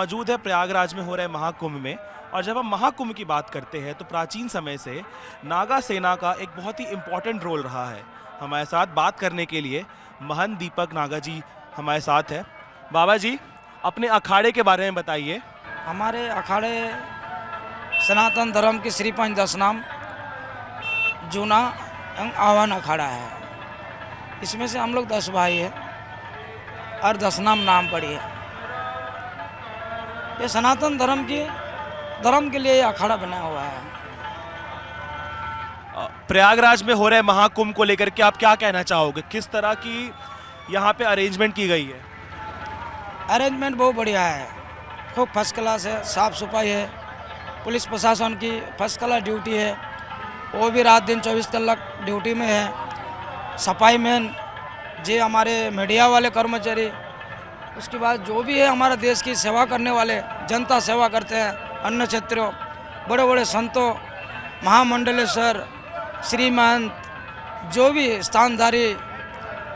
मौजूद है प्रयागराज में हो रहे महाकुंभ में। और जब हम महाकुंभ की बात करते हैं तो प्राचीन समय से नागा सेना का एक बहुत ही इम्पोर्टेंट रोल रहा है। हमारे साथ बात करने के लिए महंत दीपक नागा जी हमारे साथ है। बाबा जी, अपने अखाड़े के बारे में बताइए। हमारे अखाड़े सनातन धर्म के श्री पंच दशनाम जूना एवं आह्वान अखाड़ा है। इसमें से हम लोग 10 भाई है और दशनाम नाम पड़ी है। ये सनातन धर्म के लिए ये अखाड़ा बना हुआ है। प्रयागराज में हो रहे महाकुंभ को लेकर के आप क्या कहना चाहोगे? किस तरह की यहाँ पे अरेंजमेंट की गई है? अरेंजमेंट बहुत बढ़िया है, खूब फर्स्ट क्लास है, साफ़ सफाई है, पुलिस प्रशासन की फर्स्ट क्लास ड्यूटी है, वो भी रात दिन 24 घंटे ड्यूटी में है। सफाई मैन जी, हमारे मीडिया वाले कर्मचारी, उसके बाद जो भी है हमारा देश की सेवा करने वाले, जनता सेवा करते हैं, अन्य क्षेत्रों बड़े बड़े संतों, महामंडलेश्वर, श्रीमंत, जो भी स्थानधारी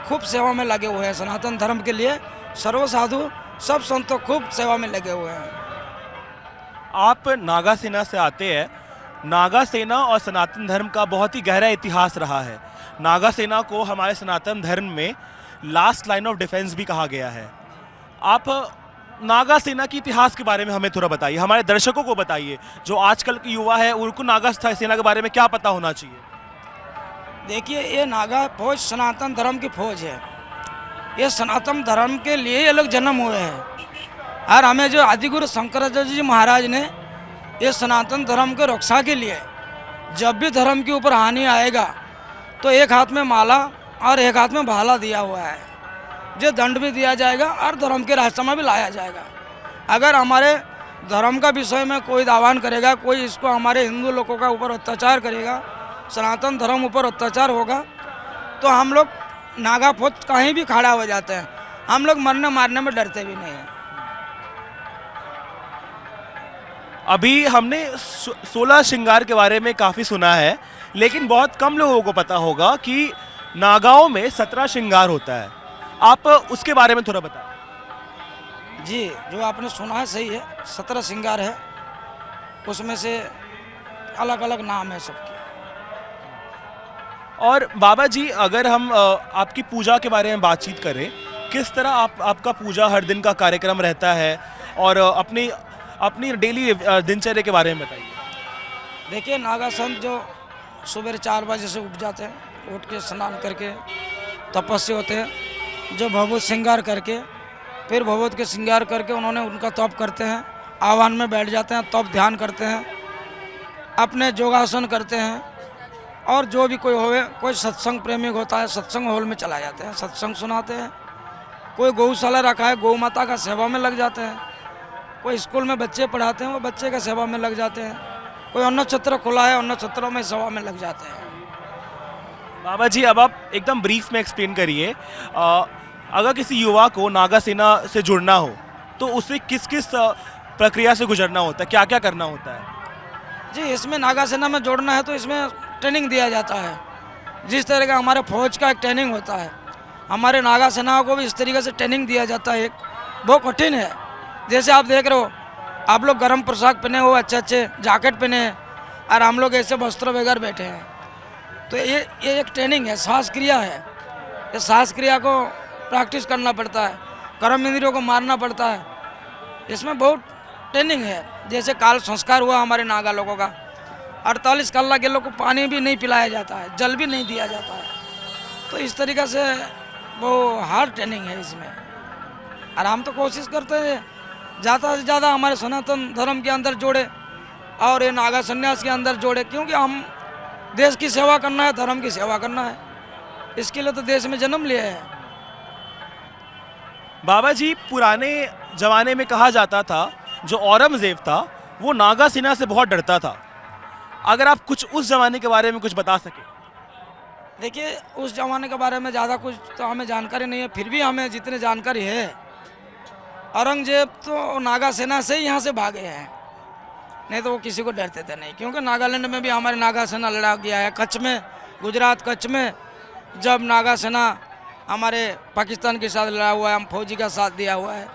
खूब सेवा में लगे हुए हैं। सनातन धर्म के लिए सर्व साधु सब संतों खूब सेवा में लगे हुए हैं। आप नागा सेना से आते हैं। नागा सेना और सनातन धर्म का बहुत ही गहरा इतिहास रहा है। नागा सेना को हमारे सनातन धर्म में लास्ट लाइन ऑफ डिफेंस भी कहा गया है। आप नागा सेना के इतिहास के बारे में हमें थोड़ा बताइए, हमारे दर्शकों को बताइए, जो आजकल के युवा है उनको नागा सेना के बारे में क्या पता होना चाहिए। देखिए, ये नागा फौज सनातन धर्म की फौज है। ये सनातन धर्म के लिए ये लोग जन्म हुए हैं और हमें जो आदिगुरु शंकराचार्य जी महाराज ने ये सनातन धर्म के रक्षा के लिए, जब भी धर्म के ऊपर हानि आएगा तो एक हाथ में माला और एक हाथ में भाला दिया हुआ है, जो दंड भी दिया जाएगा और धर्म के रास्ते में भी लाया जाएगा। अगर हमारे धर्म का विषय में कोई दावान करेगा, कोई इसको हमारे हिंदू लोगों का ऊपर अत्याचार करेगा, सनातन धर्म ऊपर अत्याचार होगा, तो हम लोग नागा फौज कहीं भी खड़ा हो जाते हैं। हम लोग मरने मारने में डरते भी नहीं हैं। अभी हमने 16 श्रृंगार के बारे में काफ़ी सुना है, लेकिन बहुत कम लोगों को पता होगा कि नागाओं में 17 श्रृंगार होता है। आप उसके बारे में थोड़ा बताएं। जी, जो आपने सुना है सही है, 17 श्रृंगार है, उसमें से अलग अलग नाम है सबके। और बाबा जी, अगर हम आपकी पूजा के बारे में बातचीत करें, किस तरह आपका पूजा हर दिन का कार्यक्रम रहता है, और अपनी डेली दिनचर्या के बारे में बताइए। देखिए, नागा संत जो सुबह 4 बजे से उठ जाते हैं, उठ के स्नान करके तपस्या होते हैं, जो भगवत श्रृंगार करके, फिर भगवत के श्रृंगार करके उन्होंने उनका तप करते हैं, आह्वान में बैठ जाते हैं, तप ध्यान करते हैं, अपने योगासन करते हैं, और जो भी कोई होवे, कोई सत्संग प्रेमी होता है सत्संग हॉल में चला जाते हैं, सत्संग सुनाते हैं। कोई गौशाला रखा है, गौ माता का सेवा में लग जाते हैं। कोई स्कूल में बच्चे पढ़ाते हैं, वो बच्चे का सेवा में लग जाते हैं। कोई अन्न क्षेत्र खुला है, अन्न क्षेत्रों में सेवा में लग जाते हैं। बाबा जी, अब आप एकदम ब्रीफ में एक्सप्लेन करिए, अगर किसी युवा को नागा सेना से जुड़ना हो तो उसे किस किस प्रक्रिया से गुजरना होता है, क्या क्या करना होता है? जी, इसमें नागा सेना में जोड़ना है तो इसमें ट्रेनिंग दिया जाता है। जिस तरह का हमारे फौज का एक ट्रेनिंग होता है, हमारे नागा सेना को भी इस तरीके से ट्रेनिंग दिया जाता है। एक बहुत कठिन है। जैसे आप देख रहे हो, आप लोग गर्म पोशाक पहने हो, अच्छे अच्छे जैकेट पहने हैं, और हम लोग ऐसे वस्त्रों बगैर बैठे हैं। तो ये एक ट्रेनिंग है, श्वास क्रिया है। ये श्वास क्रिया को प्रैक्टिस करना पड़ता है, कर्म इंद्रियों को मारना पड़ता है। इसमें बहुत ट्रेनिंग है। जैसे काल संस्कार हुआ हमारे नागा लोगों का, 48 कल्ला के लोग को पानी भी नहीं पिलाया जाता है, जल भी नहीं दिया जाता है। तो इस तरीक़े से वो हार्ड ट्रेनिंग है इसमें। और हम तो कोशिश करते हैं ज़्यादा से ज़्यादा हमारे सनातन धर्म के अंदर जोड़े और ये नागा संन्यास के अंदर जोड़े, क्योंकि हम देश की सेवा करना है, धर्म की सेवा करना है, इसके लिए तो देश में जन्म लिया है। बाबा जी, पुराने ज़माने में कहा जाता था जो औरंगजेब था वो नागा सेना से बहुत डरता था। अगर आप कुछ उस ज़माने के बारे में कुछ बता सके। देखिए, उस ज़माने के बारे में ज़्यादा कुछ तो हमें जानकारी नहीं है, फिर भी हमें जितनी जानकारी है, औरंगजेब तो नागा सेना से ही यहाँ से भागे हैं, नहीं तो वो किसी को डरते थे नहीं। क्योंकि नागालैंड में भी हमारी नागा सेना लड़ा गया है, कच्छ में, गुजरात कच्छ में जब नागा सेना हमारे पाकिस्तान के साथ लड़ा हुआ है, हम फौजी का साथ दिया हुआ है।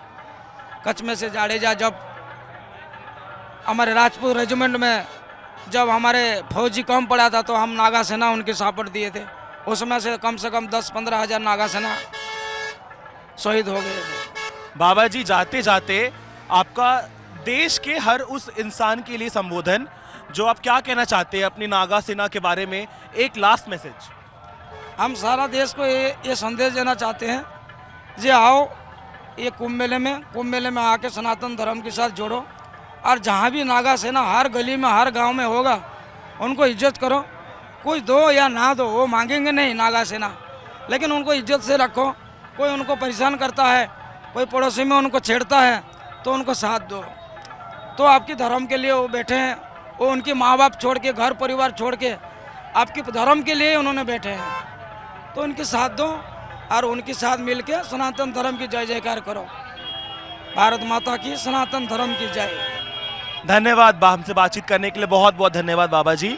कच्छ में से जाडेजा जब हमारे राजपूत रेजिमेंट में जब हमारे फौजी कम पड़ा था तो हम नागा सेना उनके सपोर्ट दिए थे। उसमें से कम 10-15 हज़ार नागा सेना शहीद हो गए थे। बाबा जी, जाते जाते आपका देश के हर उस इंसान के लिए संबोधन, जो आप क्या कहना चाहते हैं अपनी नागा सेना के बारे में, एक लास्ट मैसेज। हम सारा देश को ये संदेश देना चाहते हैं, जे आओ ये कुंभ मेले में आके सनातन धर्म के साथ जोड़ो, और जहाँ भी नागा सेना हर गली में हर गांव में होगा उनको इज्जत करो। कोई दो या ना दो वो मांगेंगे नहीं नागा सेना, लेकिन उनको इज्जत से रखो। कोई उनको परेशान करता है, कोई पड़ोसी में उनको छेड़ता है तो उनको साथ दो। तो आपकी धर्म के लिए वो बैठे हैं, वो उनके माँ बाप छोड़ के, घर परिवार छोड़ के आपके धर्म के लिए उन्होंने बैठे हैं, तो उनके साथ दो और उनके साथ मिलके सनातन धर्म की जय जयकार करो। भारत माता की, सनातन धर्म की जय। धन्यवाद हमसे बातचीत करने के लिए, बहुत बहुत धन्यवाद बाबा जी।